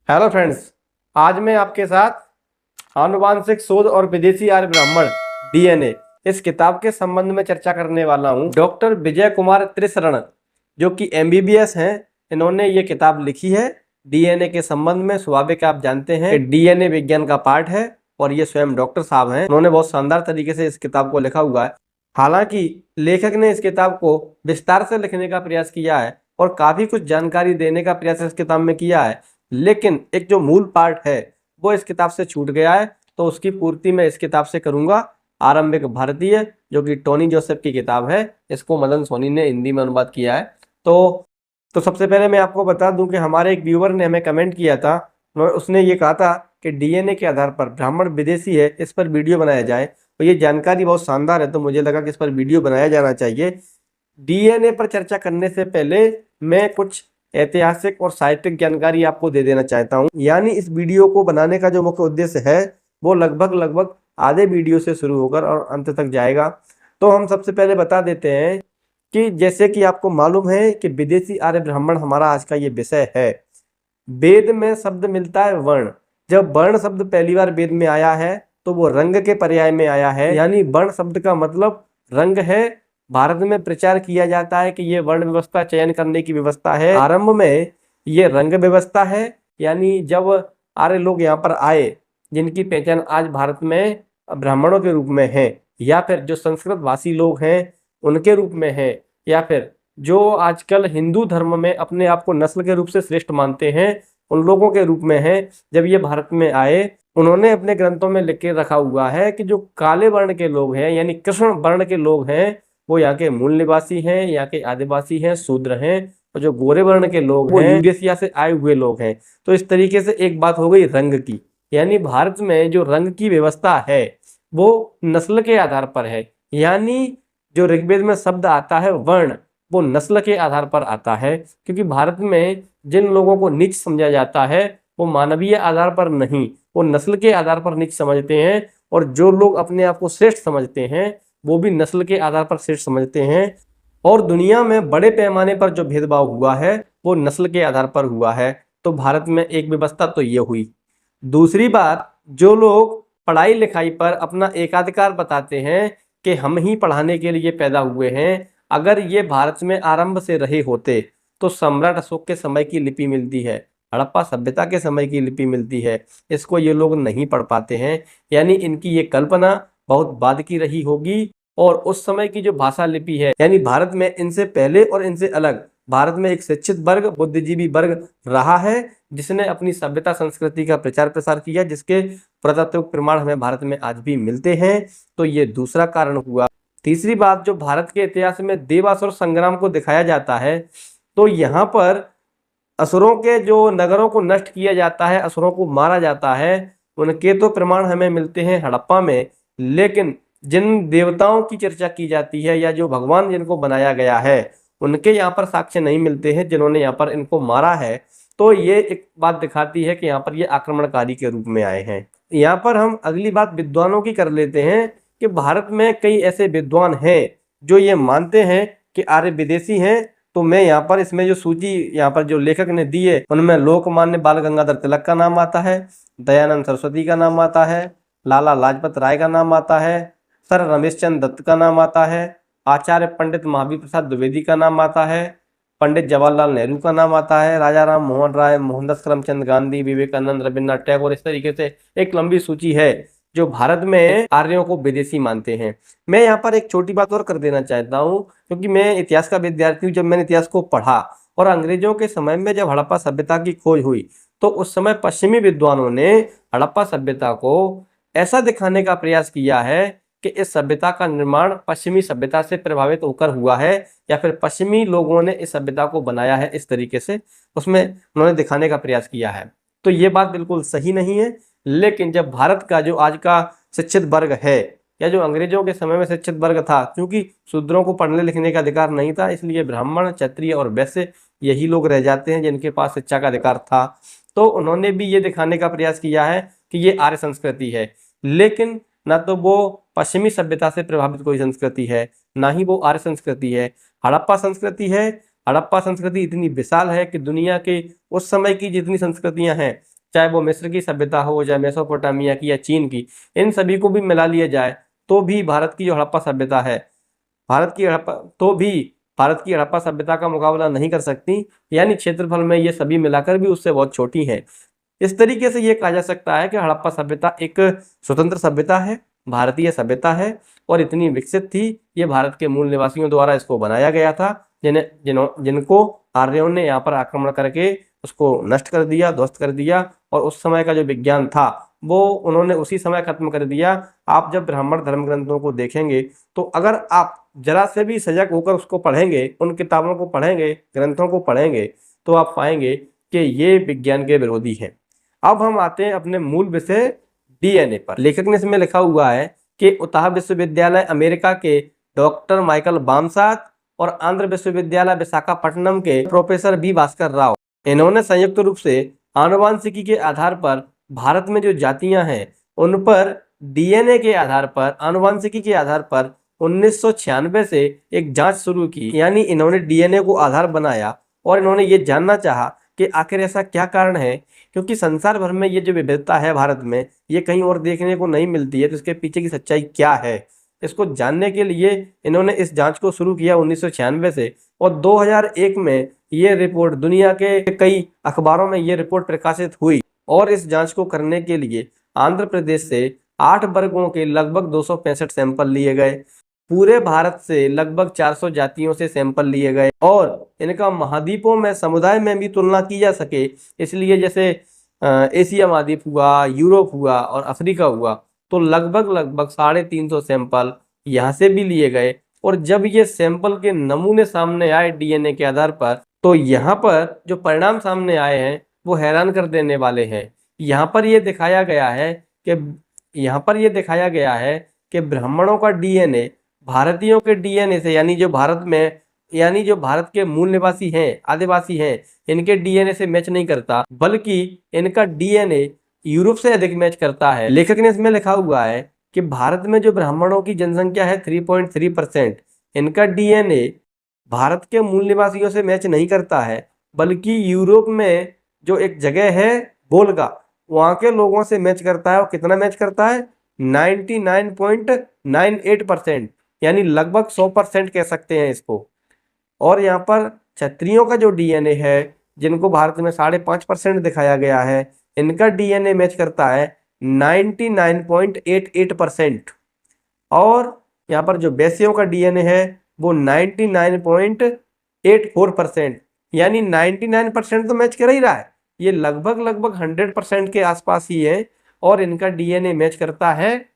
Hello friends, आज मैं आपके साथ आनुवांशिक शोध और विदेशी आर्य ब्राह्मण डीएनए इस किताब के संबंध में चर्चा करने वाला हूं। डॉक्टर विजय कुमार त्रिशरण जो कि एमबीबीएस हैं, इन्होंने ये किताब लिखी है डीएनए के संबंध में। स्वाभाविक आप जानते हैं कि डीएनए विज्ञान का पार्ट है और ये स्वयं डॉक्टर साहब हैं। उन्होंने बहुत शानदार तरीके से इस किताब को लिखा हुआ है। हालांकि लेखक ने इस किताब को विस्तार से लिखने का प्रयास किया है और काफी कुछ जानकारी देने का प्रयास इस किताब में किया है, लेकिन एक जो मूल पार्ट है वो इस किताब से छूट गया है, तो उसकी पूर्ति मैं इस किताब से करूंगा। आरंभिक भारतीय, जो कि टोनी जोसेफ की किताब है, इसको मदन सोनी ने हिंदी में अनुवाद किया है। तो सबसे पहले मैं आपको बता दूं कि हमारे एक व्यूअर ने हमें कमेंट किया था, उसने ये कहा था कि डीएनए के आधार पर ब्राह्मण विदेशी है, इस पर वीडियो बनाया जाए। तो ये जानकारी बहुत शानदार है, तो मुझे लगा कि इस पर वीडियो बनाया जाना चाहिए। डीएनए पर चर्चा करने से पहले मैं कुछ ऐतिहासिक और साहित्यिक जानकारी आपको दे देना चाहता हूं। यानी इस वीडियो को बनाने का जो मुख्य उद्देश्य है वो लगभग आधे वीडियो से शुरू होकर और अंत तक जाएगा। तो हम सबसे पहले बता देते हैं कि जैसे कि आपको मालूम है कि विदेशी आर्य ब्राह्मण हमारा आज का ये विषय है। वेद में शब्द मिलता है वर्ण। जब वर्ण शब्द पहली बार वेद में आया है तो वो रंग के पर्याय में आया है, यानी वर्ण शब्द का मतलब रंग है। भारत में प्रचार किया जाता है कि ये वर्ण व्यवस्था चयन करने की व्यवस्था है। आरंभ में ये रंग व्यवस्था है, यानी जब आर्य लोग यहाँ पर आए, जिनकी पहचान आज भारत में ब्राह्मणों के रूप में है, या फिर जो संस्कृत भाषी लोग हैं उनके रूप में है, या फिर जो आजकल हिंदू धर्म में अपने आप को नस्ल के रूप से श्रेष्ठ मानते हैं, उन लोगों के रूप में है। जब ये भारत में आए, उन्होंने अपने ग्रंथों में लिख के रखा हुआ है कि जो काले वर्ण के लोग हैं, यानी कृष्ण वर्ण के लोग हैं, वो यहाँ के मूल निवासी हैं, यहाँ के आदिवासी हैं, शूद्र हैं, और जो गोरे वर्ण के लोग हैं, यूरेशिया से आए हुए लोग हैं। तो इस तरीके से एक बात हो गई रंग की, यानी भारत में जो रंग की व्यवस्था है वो नस्ल के आधार पर है। यानी जो ऋग्वेद में शब्द आता है वर्ण, वो नस्ल के आधार पर आता है, क्योंकि भारत में जिन लोगों को नीच समझा जाता है वो मानवीय आधार पर नहीं, वो नस्ल के आधार पर नीच समझते हैं। और जो लोग अपने आप को श्रेष्ठ समझते हैं वो भी नस्ल के आधार पर श्रेष्ठ समझते हैं। और दुनिया में बड़े पैमाने पर जो भेदभाव हुआ है वो नस्ल के आधार पर हुआ है। तो भारत में एक व्यवस्था तो ये हुई। दूसरी बात, जो लोग पढ़ाई लिखाई पर अपना एकाधिकार बताते हैं कि हम ही पढ़ाने के लिए पैदा हुए हैं, अगर ये भारत में आरंभ से रहे होते तो सम्राट अशोक के समय की लिपि मिलती है, हड़प्पा सभ्यता के समय की लिपि मिलती है, इसको ये लोग नहीं पढ़ पाते हैं। यानी इनकी ये कल्पना बहुत बाद की रही होगी। और उस समय की जो भाषा लिपि है, यानी भारत में इनसे पहले और इनसे अलग भारत में एक शिक्षित वर्ग, बुद्धिजीवी वर्ग रहा है, जिसने अपनी सभ्यता संस्कृति का प्रचार प्रसार किया, जिसके पुरातात्विक प्रमाण हमें भारत में आज भी मिलते हैं। तो ये दूसरा कारण हुआ। तीसरी बात, जो भारत के इतिहास में देवासुर संग्राम को दिखाया जाता है, तो यहाँ पर असुरों के जो नगरों को नष्ट किया जाता है, असुरों को मारा जाता है, उनके तो प्रमाण हमें मिलते हैं हड़प्पा में, लेकिन जिन देवताओं की चर्चा की जाती है या जो भगवान जिनको बनाया गया है, उनके यहाँ पर साक्ष्य नहीं मिलते हैं जिन्होंने यहाँ पर इनको मारा है। तो ये एक बात दिखाती है कि यहाँ पर ये आक्रमणकारी के रूप में आए हैं। यहाँ पर हम अगली बात विद्वानों की कर लेते हैं कि भारत में कई ऐसे विद्वान हैं जो ये मानते हैं कि आर्य विदेशी हैं। तो मैं यहाँ पर इसमें जो सूची यहाँ पर जो लेखक ने दी है, उनमें लोकमान्य बाल गंगाधर तिलक का नाम आता है, दयानंद सरस्वती का नाम आता है, लाला लाजपत राय का नाम आता है, सर रमेश चंद्र दत्त का नाम आता है, आचार्य पंडित महावीर प्रसाद द्विवेदी का नाम आता है, पंडित जवाहरलाल नेहरू का नाम आता है, राजा राम मोहन राय, मोहनदास करमचंद गांधी, विवेकानंद, रविन्द्रनाथ टैगोर, इस तरीके से एक लंबी सूची है जो भारत में आर्यों को विदेशी मानते हैं। मैं यहाँ पर एक छोटी बात और कर देना चाहता हूँ, क्योंकि मैं इतिहास का विद्यार्थी हूँ। जब मैंने इतिहास को पढ़ा और अंग्रेजों के समय में जब हड़प्पा सभ्यता की खोज हुई, तो उस समय पश्चिमी विद्वानों ने हड़प्पा सभ्यता को ऐसा दिखाने का प्रयास किया है कि इस सभ्यता का निर्माण पश्चिमी सभ्यता से प्रभावित होकर हुआ है, या फिर पश्चिमी लोगों ने इस सभ्यता को बनाया है, इस तरीके से उसमें उन्होंने दिखाने का प्रयास किया है। तो ये बात बिल्कुल सही नहीं है। लेकिन जब भारत का जो आज का शिक्षित वर्ग है, या जो अंग्रेजों के समय में शिक्षित वर्ग था, क्योंकि शूद्रों को पढ़ने लिखने का अधिकार नहीं था, इसलिए ब्राह्मण, क्षत्रिय और वैश्य यही लोग रह जाते हैं जिनके पास शिक्षा का अधिकार था। तो उन्होंने भी ये दिखाने का प्रयास किया है कि ये आर्य संस्कृति है, लेकिन ना तो वो पश्चिमी सभ्यता से प्रभावित कोई संस्कृति है, ना ही वो आर्य संस्कृति है, हड़प्पा संस्कृति है। हड़प्पा संस्कृति इतनी विशाल है कि दुनिया के उस समय की जितनी संस्कृतियां हैं चाहे वो मिस्र की सभ्यता हो, चाहे मेसोपोटामिया की या चीन की, इन सभी को भी मिला लिया जाए तो भी भारत की जो हड़प्पा सभ्यता है, भारत की हड़प्पा सभ्यता का मुकाबला नहीं कर सकती। यानी क्षेत्रफल में ये सभी मिलाकर भी उससे बहुत छोटी है। इस तरीके से ये कहा जा सकता है कि हड़प्पा सभ्यता एक स्वतंत्र सभ्यता है, भारतीय सभ्यता है, और इतनी विकसित थी, ये भारत के मूल निवासियों द्वारा इसको बनाया गया था, जिनको आर्यों ने यहाँ पर आक्रमण करके उसको नष्ट कर दिया, ध्वस्त कर दिया, और उस समय का जो विज्ञान था वो उन्होंने उसी समय खत्म कर दिया। आप जब ब्राह्मण धर्म ग्रंथों को देखेंगे तो अगर आप जरा से भी सजग होकर उसको पढ़ेंगे, उन किताबों को पढ़ेंगे, ग्रंथों को पढ़ेंगे, तो आप पाएंगे कि ये विज्ञान के विरोधी हैं। अब हम आते हैं अपने मूल विषय डीएनए पर। लेखक ने इसमें लिखा हुआ है कि उताह विश्वविद्यालय अमेरिका के डॉक्टर माइकल बामसात और आंध्र विश्वविद्यालय विशाखापट्टनम के प्रोफेसर बी भास्कर राव, इन्होंने संयुक्त रूप से आनुवांशिकी के आधार पर भारत में जो जातियां हैं उन पर डीएनए के आधार पर, आनुवांशिकी के आधार पर 1996 से एक जांच शुरू की। यानी इन्होंने डीएनए को आधार बनाया और इन्होंने ये जानना चाहा कि आखिर ऐसा क्या कारण है, क्योंकि संसार भर में ये जो विविधता है भारत में, ये कहीं और देखने को नहीं मिलती है। तो इसके पीछे की सच्चाई क्या है, इसको जानने के लिए इन्होंने इस जांच को शुरू किया 1996 से, और 2001 में ये रिपोर्ट दुनिया के कई अखबारों में ये रिपोर्ट प्रकाशित हुई। और इस जांच को करने के लिए आंध्र प्रदेश से 8 वर्गों के लगभग 265 सैंपल लिए गए। पूरे भारत से लगभग 400 जातियों से सैंपल लिए गए और इनका महाद्वीपों में, समुदाय में भी तुलना की जा सके, इसलिए जैसे एशिया महाद्वीप हुआ, यूरोप हुआ और अफ्रीका हुआ, तो लगभग 350 सैंपल यहाँ से भी लिए गए। और जब ये सैंपल के नमूने सामने आए डीएनए के आधार पर, तो यहाँ पर जो परिणाम सामने आए हैं वो हैरान कर देने वाले हैं। यहाँ पर ये दिखाया गया है कि ब्राह्मणों का डीएनए भारतीयों के डीएनए से, यानी जो भारत के मूल निवासी हैं, आदिवासी हैं, इनके डीएनए से मैच नहीं करता, बल्कि इनका डीएनए यूरोप से अधिक मैच करता है। लेखक ने इसमें लिखा हुआ है कि भारत में जो ब्राह्मणों की जनसंख्या है 3.3%, इनका डीएनए भारत के मूल निवासियों से मैच नहीं करता है, बल्कि यूरोप में जो एक जगह है वोल्गा, वहां के लोगों से मैच करता है। और कितना मैच करता है? 99.98%, यानी लगभग 100% कह सकते हैं इसको। और यहाँ पर क्षत्रियों का जो डीएनए है, जिनको भारत में 5.5% दिखाया गया है, इनका डीएनए मैच करता है 99.88%। और यहाँ पर जो वैश्यों का डीएनए है वो 99.84%, यानी 99% तो मैच कर ही रहा है, ये लगभग 100% के आसपास ही है। और इनका डीएनए मैच करता है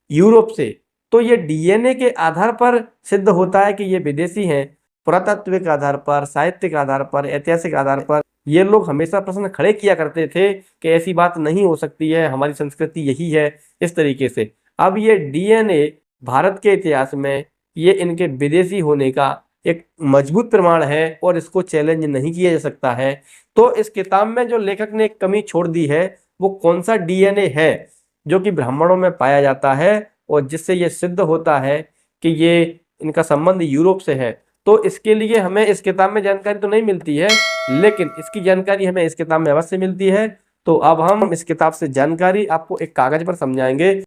यूरोप से। तो ये डीएनए के आधार पर सिद्ध होता है कि ये विदेशी हैं। पुरातात्विक आधार पर, साहित्यिक आधार पर, ऐतिहासिक आधार पर ये लोग हमेशा प्रश्न खड़े किया करते थे कि ऐसी बात नहीं हो सकती है, हमारी संस्कृति यही है, इस तरीके से। अब ये डीएनए भारत के इतिहास में ये इनके विदेशी होने का एक मजबूत प्रमाण है और इसको चैलेंज नहीं किया जा सकता है। तो इस किताब में जो लेखक ने एक कमी छोड़ दी है, वो कौन सा डीएनए है जो कि ब्राह्मणों में पाया जाता है और जिससे ये सिद्ध होता है कि ये इनका संबंध यूरोप से है। तो इसके लिए हमें इस किताब में जानकारी तो नहीं मिलती है, लेकिन इसकी जानकारी हमें इस किताब में अवश्य मिलती है। तो अब हम इस किताब से जानकारी आपको एक कागज पर समझाएंगे।